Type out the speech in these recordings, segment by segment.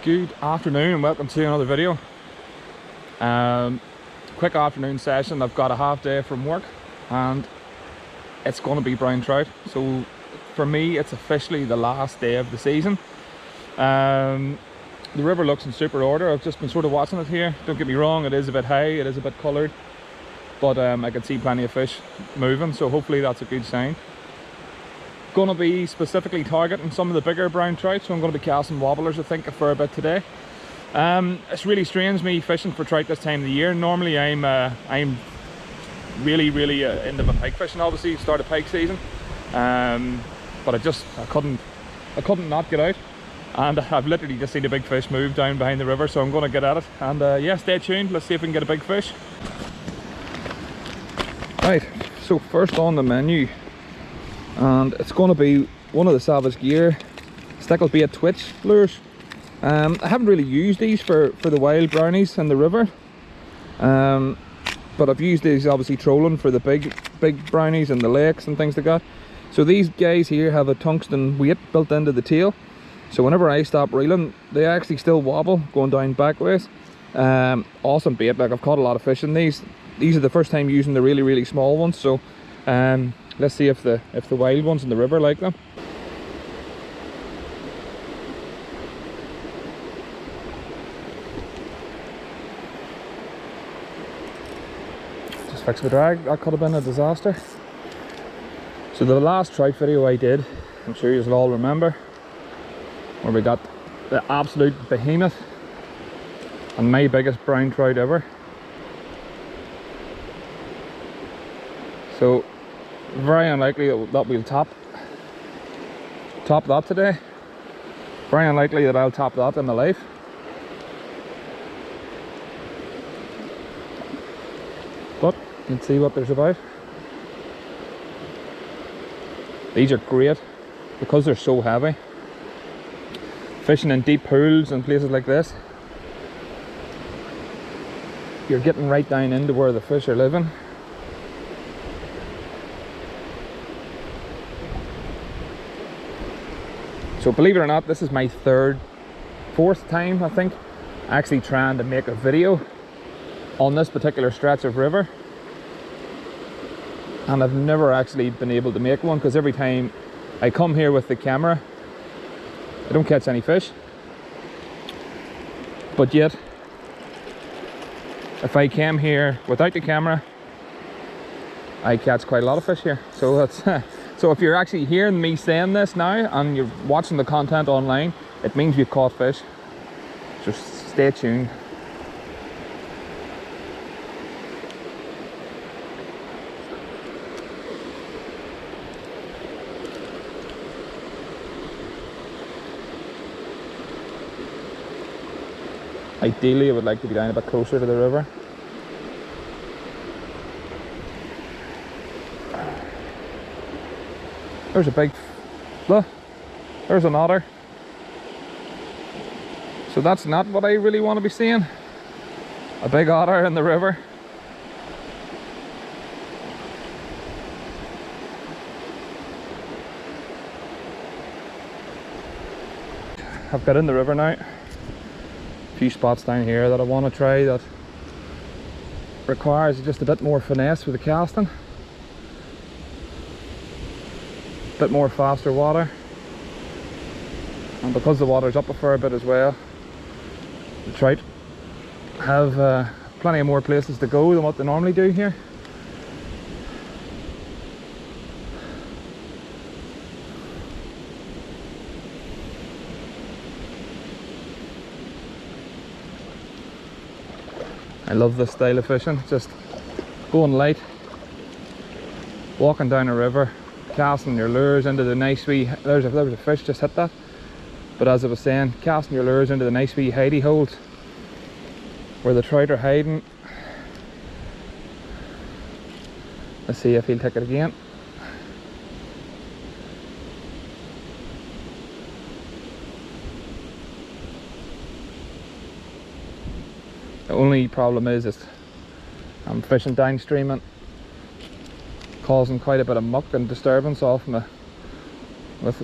Good afternoon and welcome to another video. Quick afternoon session. I've got a half day from work and it's going to be brown trout. So for me it's officially the last day of the season. The river looks in super order. I've just been sort of watching it here. Don't get me wrong, it is a bit high, it is a bit coloured, but I can see plenty of fish moving, so hopefully that's a good sign. Going to be specifically targeting some of the bigger brown trout, so I'm going to be casting wobblers I think for a bit today. It's really strange me fishing for trout this time of the year. Normally I'm really into my pike fishing, obviously start of pike season, but I couldn't not get out, and I've literally just seen a big fish move down behind the river, so I'm going to get at it. And yeah, stay tuned, let's see if we can get a big fish. Right, so first on the menu, and it's going to be one of the Savage Gear stickle bait twitch lures. I haven't really used these for the wild brownies in the river, but I've used these obviously trolling for the big brownies in the lakes and things like that. So these guys here have a tungsten weight built into the tail, so whenever I stop reeling they actually still wobble going down back ways. Awesome bait. Like, I've caught a lot of fish in these. These are the first time using the really small ones, so let's see if the wild ones in the river like them. Just fix the drag, that could have been a disaster. So the last trout video I did, I'm sure you'll all remember, where we got the absolute behemoth and my biggest brown trout ever. So very unlikely that we'll top that today. Very unlikely that I'll top that in my life. But you can see what there's about. These are great because they're so heavy. Fishing in deep pools and places like this, you're getting right down into where the fish are living. So believe it or not, this is my fourth time I think actually trying to make a video on this particular stretch of river, and I've never actually been able to make one because every time I come here with the camera I don't catch any fish, but yet if I came here without the camera I catch quite a lot of fish here. So that's so if you're actually hearing me saying this now and you're watching the content online, it means we've caught fish. Just stay tuned. Ideally I would like to be down a bit closer to the river. There's a big, look, there's an otter. So that's not what I really want to be seeing. A big otter in the river. I've got in the river now. A few spots down here that I want to try that requires just a bit more finesse with the casting. Bit more faster water, and because the water's up a fair bit as well, the trout have plenty of more places to go than what they normally do here. I love this style of fishing, just going light, walking down a river, casting your lures into the nice wee, there was a fish just hit that, but as I was saying, casting your lures into the nice wee hidey holes where the trout are hiding. Let's see if he'll take it again. The only problem is I'm fishing downstream and causing quite a bit of muck and disturbance off me with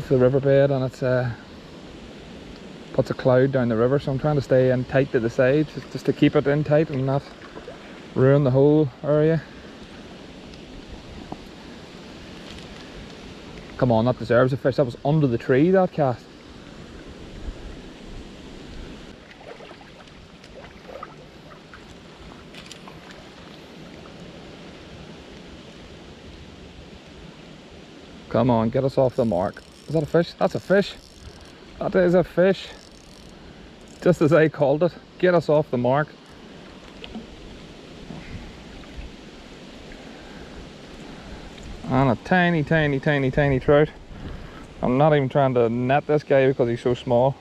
the riverbed, and it's puts a cloud down the river, so I'm trying to stay in tight to the sides just to keep it in tight and not ruin the whole area. Come on, that deserves a fish. That was under the tree, that cast. Come on, get us off the mark. Is that a fish? That's a fish. That is a fish. Just as I called it. Get us off the mark. And a tiny trout. I'm not even trying to net this guy because he's so small.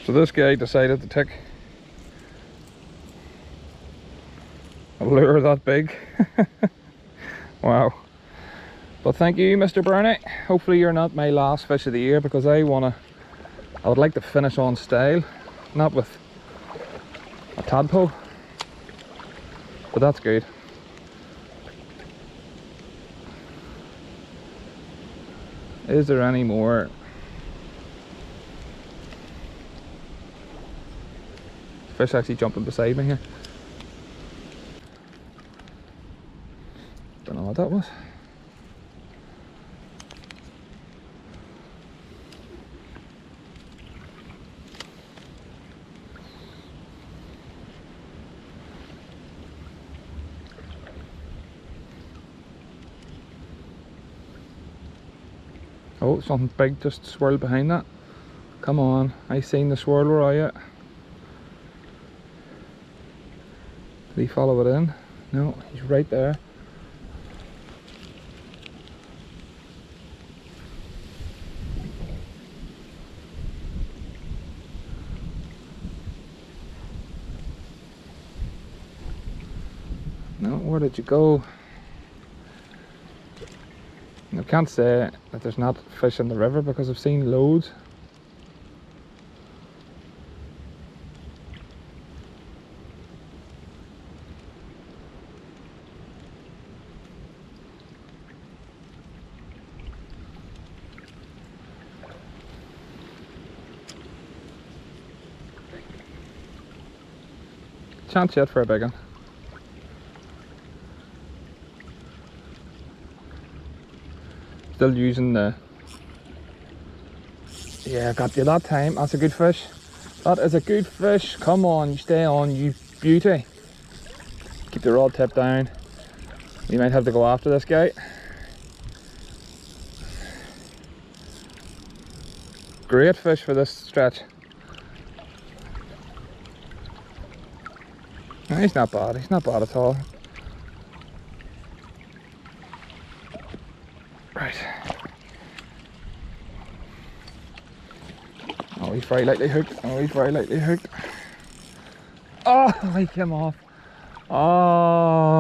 So this guy decided to take a lure that big. Wow. But thank you, Mr. Brownie. Hopefully you're not my last fish of the year, because I would like to finish on style, not with a tadpole. But that's good. Is there any more? Fish actually jumping beside me here. Don't know what that was. Oh, something big just swirled behind that. Come on, I seen the swirl, where are you? Did he follow it in? No, he's right there. No, where did you go? I can't say that there's not fish in the river, because I've seen loads. Chance yet for a big one. Still using the... Yeah, got you that time. That's a good fish. That is a good fish. Come on, you stay on, you beauty. Keep the rod tip down. We might have to go after this guy. Great fish for this stretch. No, he's not bad. He's not bad at all. Right. Oh, he's very lightly hooked. Oh, he's very lightly hooked. Oh, he came off. Oh.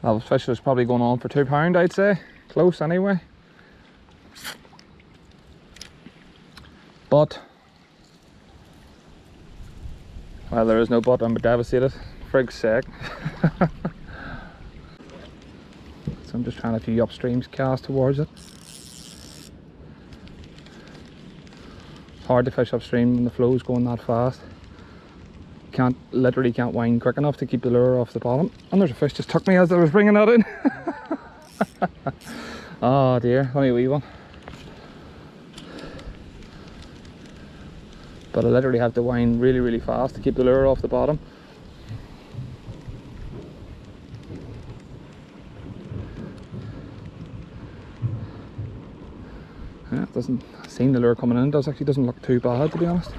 That fish was probably going on for £2, I'd say. Close anyway. But, well, there is no but. I'm devastated. Frig's sake. So I'm just trying a few upstreams cast towards it. It's hard to fish upstream when the flow is going that fast. Literally can't wind quick enough to keep the lure off the bottom. And there's a fish just took me as I was bringing that in. Oh dear, only a wee one. But I literally have to wind really fast to keep the lure off the bottom. Yeah, it doesn't seem the lure coming in. It actually doesn't look too bad, to be honest.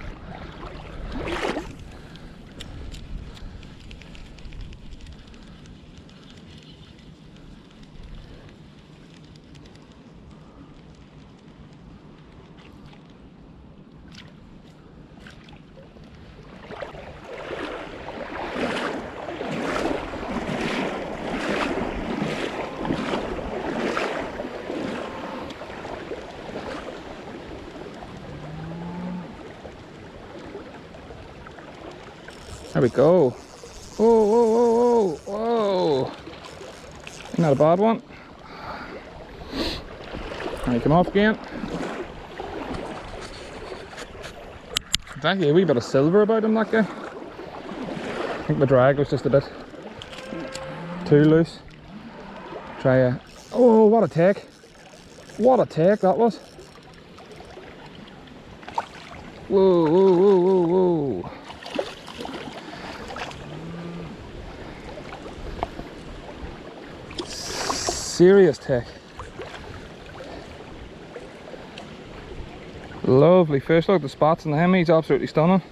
There we go. Whoa, whoa, whoa, whoa, whoa. Not a bad one. And he come off again. There's actually a wee bit of silver about him, that guy. I think the drag was just a bit too loose. Try a... Oh, what a take. What a take that was. Whoa, whoa, whoa, whoa, whoa. Serious take. Lovely fish. Look at the spots in the hem. He's absolutely stunning.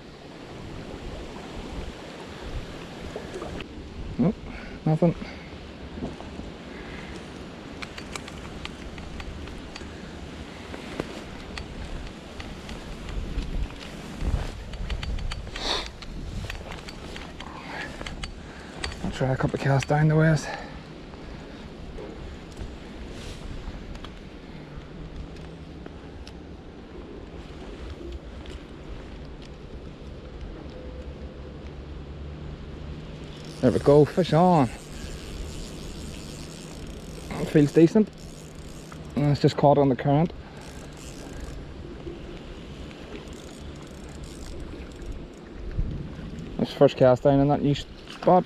Nope, nothing. I'll try a couple of casts down the waist. There we go, fish on. It feels decent. And it's just caught on the current. That's first cast down in that new spot.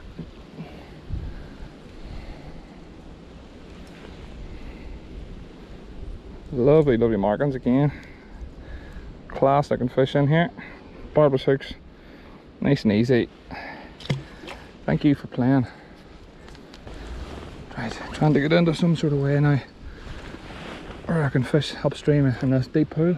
Lovely, lovely markings again. Class looking fish in here. Barbless hooks, nice and easy. Thank you for playing. Right, trying to get into some sort of way now where I can fish upstream in this deep pool.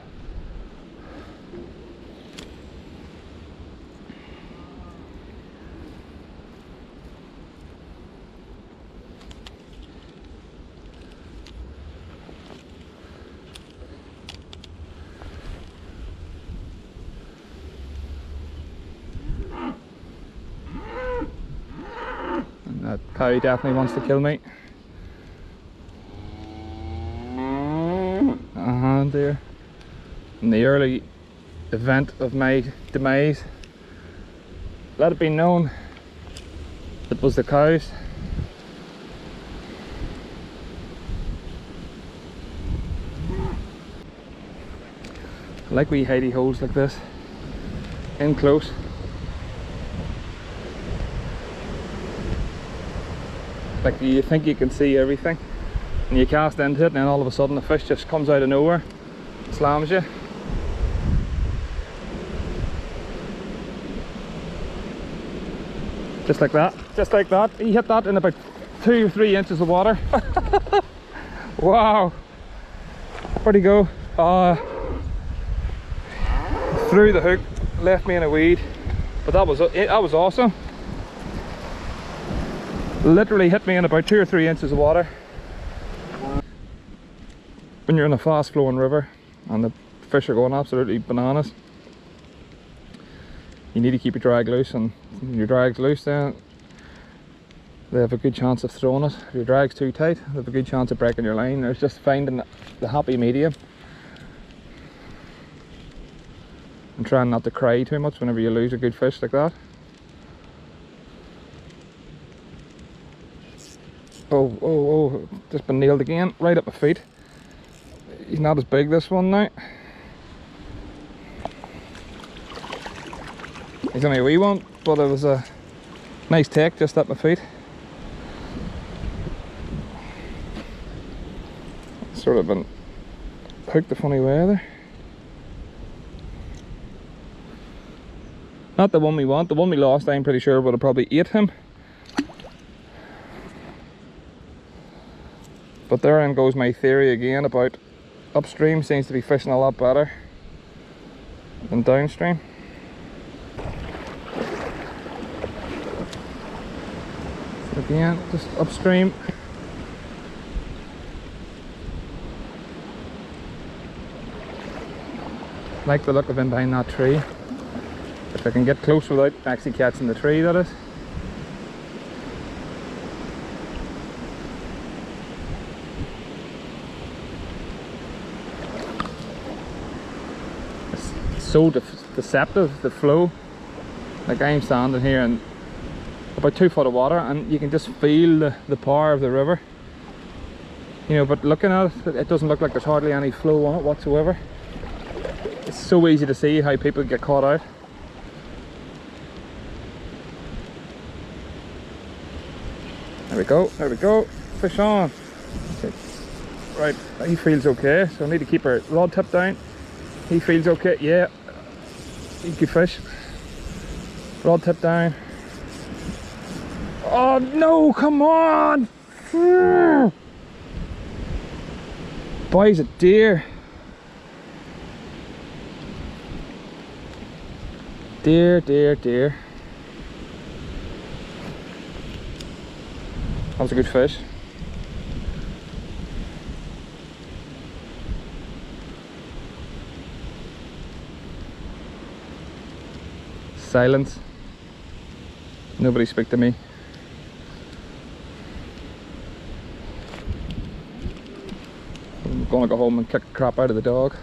That cow definitely wants to kill me. Dear. In the early event of my demise, let it be known it was the cows. I like wee hidey holes like this, in close. Like you think you can see everything, and you cast into it, and then all of a sudden the fish just comes out of nowhere, slams you. Just like that, just like that. He hit that in about 2 or 3 inches of water. Wow, where'd he go? Threw the hook, left me in a weed, but that was awesome. Literally hit me in about 2 or 3 inches of water. When you're in a fast flowing river and the fish are going absolutely bananas, you need to keep your drag loose, and when your drag's loose, then they have a good chance of throwing it. If your drag's too tight, they have a good chance of breaking your line. There's just finding the happy medium and trying not to cry too much whenever you lose a good fish like that. Oh, oh, oh, just been nailed again, right at my feet. He's not as big, this one now. He's only a wee one, but it was a nice take just at my feet. Sort of been hooked a funny way there. Not the one we want. The one we lost, I'm pretty sure, would have probably ate him. But therein goes my theory again about upstream seems to be fishing a lot better than downstream. So again, just upstream. Like the look of him behind that tree. If I can get close without actually catching the tree, that is. It's so deceptive, the flow. Like I'm standing here in about 2 foot of water, and you can just feel the power of the river. You know, but looking at it, it doesn't look like there's hardly any flow on it whatsoever. It's so easy to see how people get caught out. There we go, there we go. Fish on. Right, he feels okay, so I need to keep our rod tip down. He feels okay, yeah. Good fish. Rod tip down. Oh no, come on! Boys, a deer. Deer, deer, deer. That was a good fish. Silence. Nobody speak to me. I'm gonna go home and kick the crap out of the dog.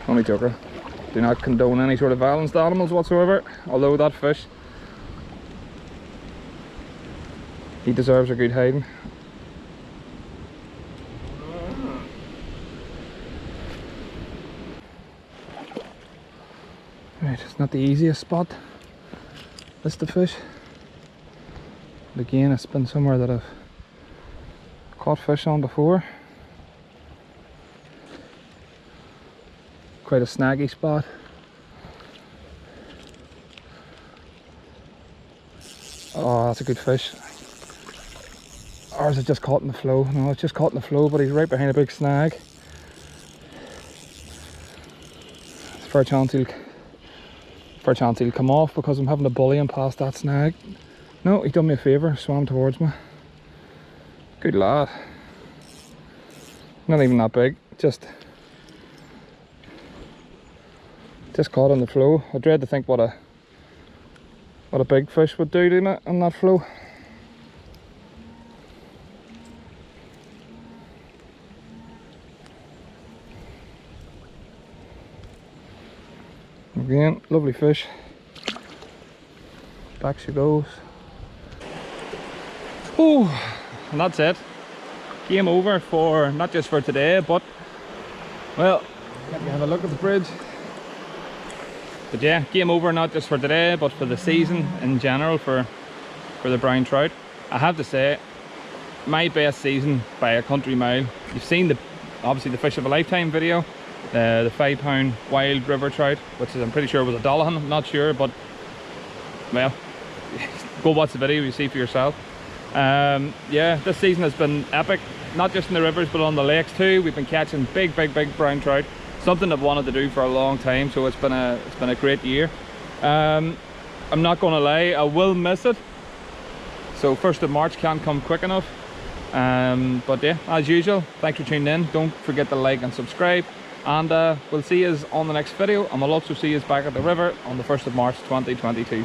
Only joker. Do not condone any sort of violence to animals whatsoever, although that fish, he deserves a good hiding. Right, it's not the easiest spot, this to fish. But again, it's been somewhere that I've caught fish on before. Quite a snaggy spot. Oh, that's a good fish. Or is it just caught in the flow? No, it's just caught in the flow, but he's right behind a big snag. It's fair chance he'll come off because I'm having to bully him past that snag. No, he done me a favour, swam towards me. Good lad. Not even that big, just caught on the flow. I dread to think what a big fish would do to it on that flow. Again, lovely fish. Back she goes. Oh, and that's it. Game over for, not just for today, but, well, let me have a look at the bridge. But yeah, game over not just for today, but for the season in general for the brown trout. I have to say, my best season by a country mile. You've seen obviously the fish of a lifetime video, the 5 pound wild river trout, which I'm pretty sure was a Dullahan, I'm not sure, but well, go watch the video, you see for yourself. Yeah, this season has been epic, not just in the rivers but on the lakes too. We've been catching big brown trout, something I've wanted to do for a long time, so it's been a great year. I'm not gonna lie, I will miss it, so 1st of March can't come quick enough. But yeah, as usual, thanks for tuning in. Don't forget to like and subscribe, and we'll see you on the next video, and we'll also see you back at the river on the 1st of March 2022.